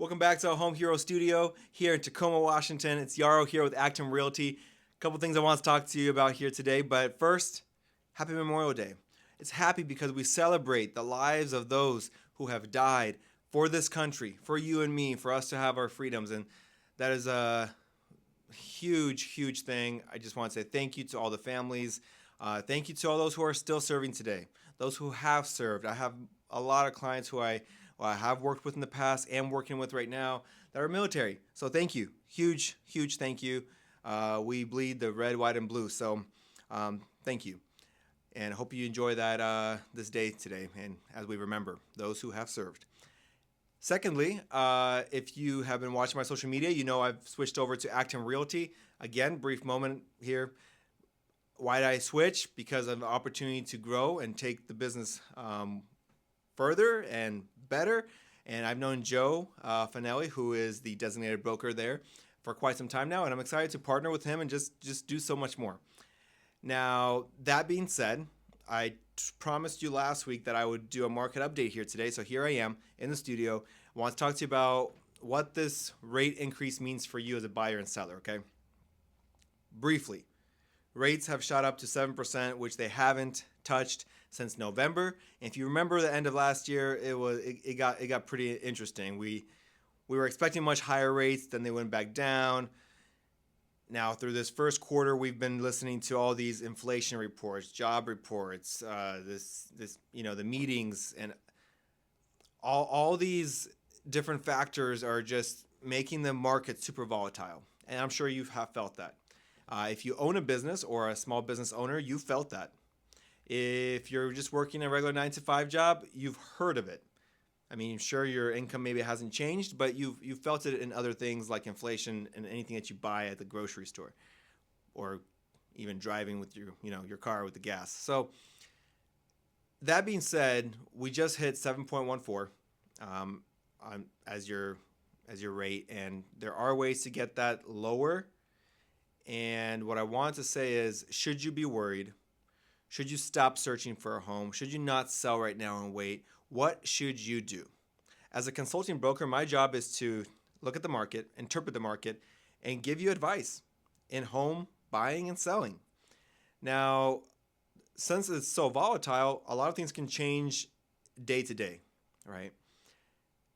Welcome back to our Home Hero Studio here in Tacoma, Washington. It's Yarrow here with Acton Realty. A couple things I want to talk to you about here today, but first, happy Memorial Day. It's happy because we celebrate the lives of those who have died for this country, for you and me, for us to have our freedoms, and that is a huge thing. I just want to say thank you to all the families. Thank you to all those who are still serving today, those who have served. I have a lot of clients who I have worked with in the past and working with right now that are military. So thank you. Huge thank you. We bleed the red, white, and blue. So thank you. And I hope you enjoy that this day today and as we remember those who have served. Secondly, if you have been watching my social media, you know I've switched over to Acton Realty. Again, brief moment here. Why did I switch? Because of the opportunity to grow and take the business further and better. And I've known Joe Finelli, who is the designated broker there, for quite some time now, and I'm excited to partner with him and just do so much more. Now, that being said, I promised you last week that I would do a market update here today, so here I am in the studio. I want to talk to you about what this rate increase means for you as a buyer and seller, okay? Briefly, rates have shot up to 7%, which they haven't touched since November. And if you remember the end of last year, it got pretty interesting. We were expecting much higher rates, then they went back down. Now through this first quarter, we've been listening to all these inflation reports, job reports, the meetings, and all these different factors are just making the market super volatile. And I'm sure you have felt that. If you own a business or a small business owner, you felt that. If you're just working a regular 9-to-5 job, you've heard of it. I mean, sure, your income maybe hasn't changed, but you've felt it in other things like inflation and anything that you buy at the grocery store, or even driving with your car with the gas. So that being said, we just hit 7.14 as your rate, and there are ways to get that lower. And what I want to say is, should you be worried? Should you stop searching for a home? Should you not sell right now and wait? What should you do? As a consulting broker, my job is to look at the market, interpret the market, and give you advice in home buying and selling. Now, since it's so volatile, a lot of things can change day to day, right?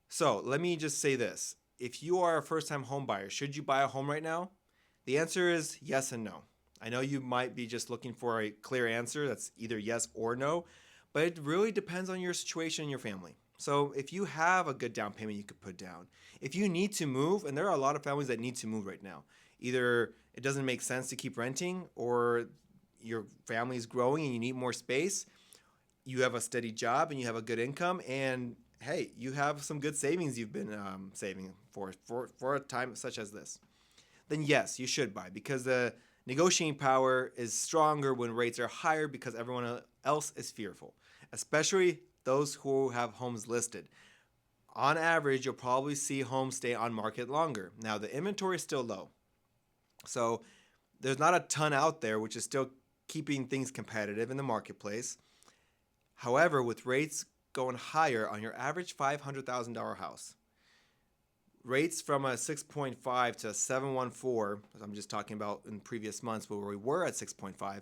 So let me just say this. If you are a first-time home buyer, should you buy a home right now? The answer is yes and no. I know you might be just looking for a clear answer that's either yes or no, but it really depends on your situation and your family. So if you have a good down payment you could put down, if you need to move, and there are a lot of families that need to move right now, either it doesn't make sense to keep renting, or your family is growing and you need more space, you have a steady job and you have a good income, and hey, you have some good savings you've been saving for a time such as this, then yes, you should buy, because the negotiating power is stronger when rates are higher, because everyone else is fearful, especially those who have homes listed. On average, you'll probably see homes stay on market longer. Now, the inventory is still low, so there's not a ton out there, which is still keeping things competitive in the marketplace. However, with rates going higher on your average $500,000 house, rates from a 6.5 to 7.14, I'm just talking about in previous months where we were at 6.5,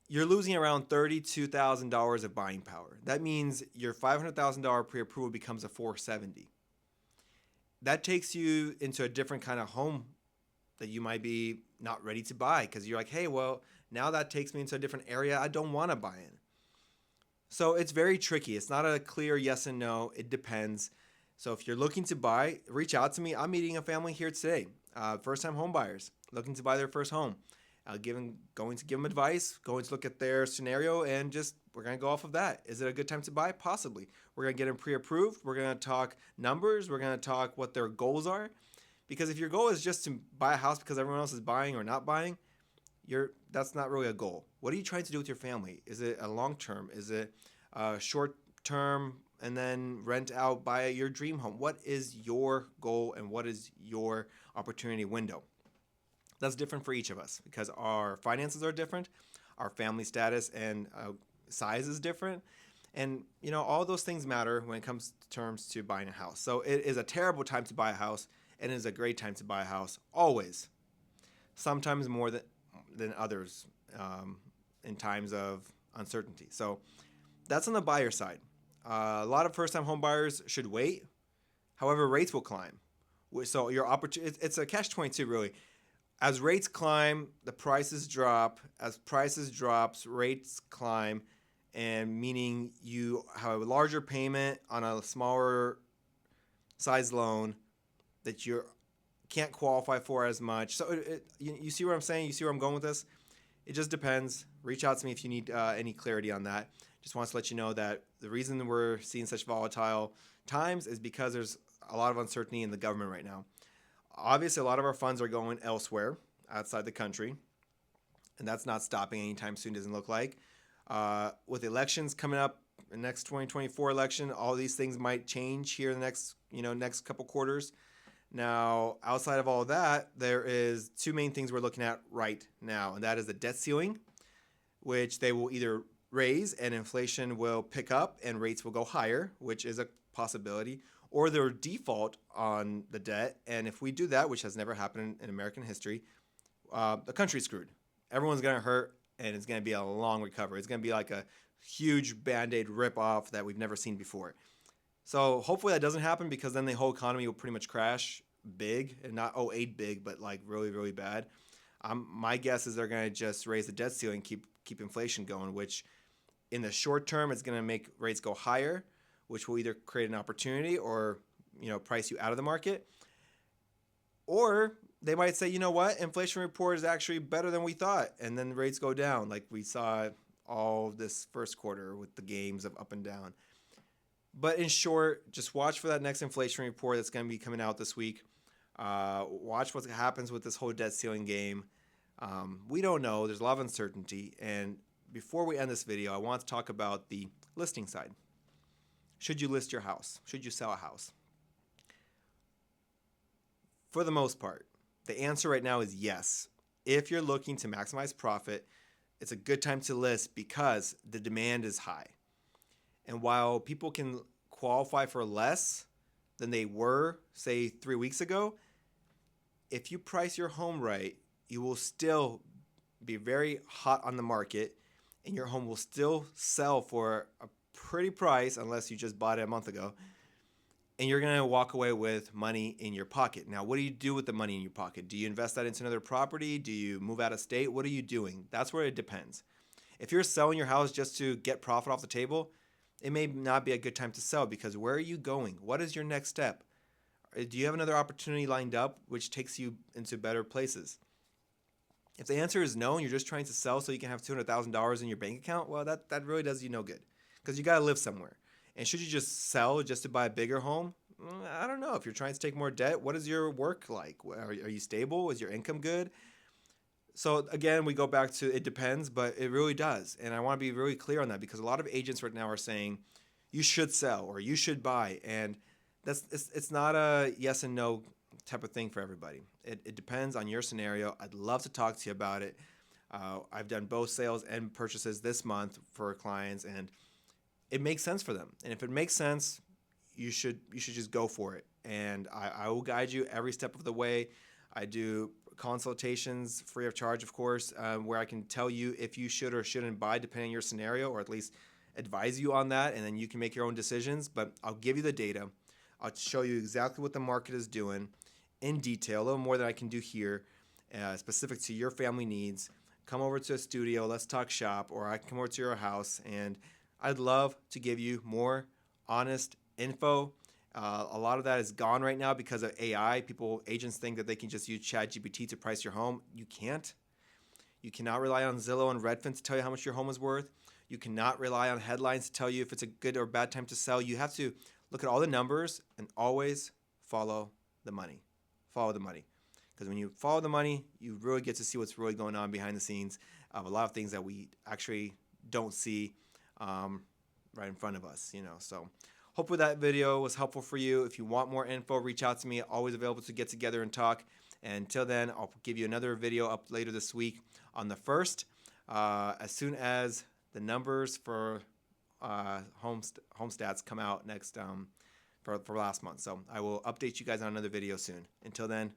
you're losing around $32,000 of buying power. That means your $500,000 pre-approval becomes a $470,000. That takes you into a different kind of home that you might be not ready to buy, because you're like, hey, well, now that takes me into a different area I don't want to buy in. So it's very tricky. It's not a clear yes and no. It depends. So if you're looking to buy, reach out to me. I'm meeting a family here today, first-time home buyers looking to buy their first home. Going to give them advice, going to look at their scenario, and we're going to go off of that. Is it a good time to buy? Possibly. We're going to get them pre-approved. We're going to talk numbers. We're going to talk what their goals are. Because if your goal is just to buy a house because everyone else is buying or not buying, that's not really a goal. What are you trying to do with your family? Is it a long-term? Is it a short-term and then rent out, buy your dream home? What is your goal and what is your opportunity window? That's different for each of us because our finances are different, our family status and size is different, And all those things matter when it comes to terms to buying a house. So it is a terrible time to buy a house, and it is a great time to buy a house always. Sometimes more than others, in times of uncertainty. So that's on the buyer side. A lot of first-time home buyers should wait. However, rates will climb. So your opportunity, it's a catch-22 really. As rates climb, the prices drop. As prices drops, rates climb, and meaning you have a larger payment on a smaller size loan that you can't qualify for as much. So you see what I'm saying? You see where I'm going with this? It just depends. Reach out to me if you need any clarity on that. Just wants to let you know that the reason we're seeing such volatile times is because there's a lot of uncertainty in the government right now. Obviously, a lot of our funds are going elsewhere outside the country, and that's not stopping anytime soon, doesn't look like. With elections coming up, the next 2024 election, all these things might change here in the next couple quarters. Now, outside of all of that, there is two main things we're looking at right now, and that is the debt ceiling, which they will either raise and inflation will pick up and rates will go higher, which is a possibility, or their default on the debt. And if we do that, which has never happened in American history, the country's screwed. Everyone's going to hurt, and it's going to be a long recovery. It's going to be like a huge Band-Aid rip-off that we've never seen before. So hopefully that doesn't happen, because then the whole economy will pretty much crash big, and not '08 big, but like really, really bad. My guess is they're going to just raise the debt ceiling, keep inflation going, which in the short term is going to make rates go higher, which will either create an opportunity or price you out of the market. Or they might say, you know what, inflation report is actually better than we thought, and then rates go down, like we saw all this first quarter with the games of up and down. But in short, just watch for that next inflation report that's going to be coming out this week. Watch what happens with this whole debt ceiling game. We don't know. There's a lot of uncertainty. And before we end this video, I want to talk about the listing side. Should you list your house? Should you sell a house? For the most part, the answer right now is yes. If you're looking to maximize profit, it's a good time to list because the demand is high. And while people can qualify for less than they were, say, 3 weeks ago, if you price your home right, you will still be very hot on the market, and your home will still sell for a pretty price unless you just bought it a month ago. And you're going to walk away with money in your pocket. Now, what do you do with the money in your pocket? Do you invest that into another property? Do you move out of state? What are you doing? That's where it depends. If you're selling your house just to get profit off the table, it may not be a good time to sell, because where are you going? What is your next step? Do you have another opportunity lined up which takes you into better places? If the answer is no, and you're just trying to sell so you can have $200,000 in your bank account, well, that really does you no good, because you got to live somewhere. And should you just sell just to buy a bigger home? I don't know. If you're trying to take more debt, what is your work like? Are you stable? Is your income good? So again, we go back to it depends, but it really does. And I want to be really clear on that, because a lot of agents right now are saying you should sell or you should buy. And it's not a yes and no type of thing for everybody. It depends on your scenario. I'd love to talk to you about it. I've done both sales and purchases this month for clients, and it makes sense for them. And if it makes sense, you should just go for it. And I will guide you every step of the way. I do consultations free of charge, of course, where I can tell you if you should or shouldn't buy depending on your scenario, or at least advise you on that, and then you can make your own decisions. But I'll give you the data. I'll show you exactly what the market is doing in detail, a little more than I can do here, specific to your family needs. Come over to a studio, let's talk shop, or I can come over to your house, and I'd love to give you more honest info. A lot of that is gone right now because of AI. Agents think that they can just use ChatGPT to price your home. You can't. You cannot rely on Zillow and Redfin to tell you how much your home is worth. You cannot rely on headlines to tell you if it's a good or bad time to sell. You have to look at all the numbers and always follow the money. Follow the money. Because when you follow the money, you really get to see what's really going on behind the scenes of a lot of things that we actually don't see right in front of us, So hopefully that video was helpful for you. If you want more info, reach out to me. Always available to get together and talk. And until then, I'll give you another video up later this week on the 1st. As soon as the numbers for home stats come out next for last month. So I will update you guys on another video soon. Until then,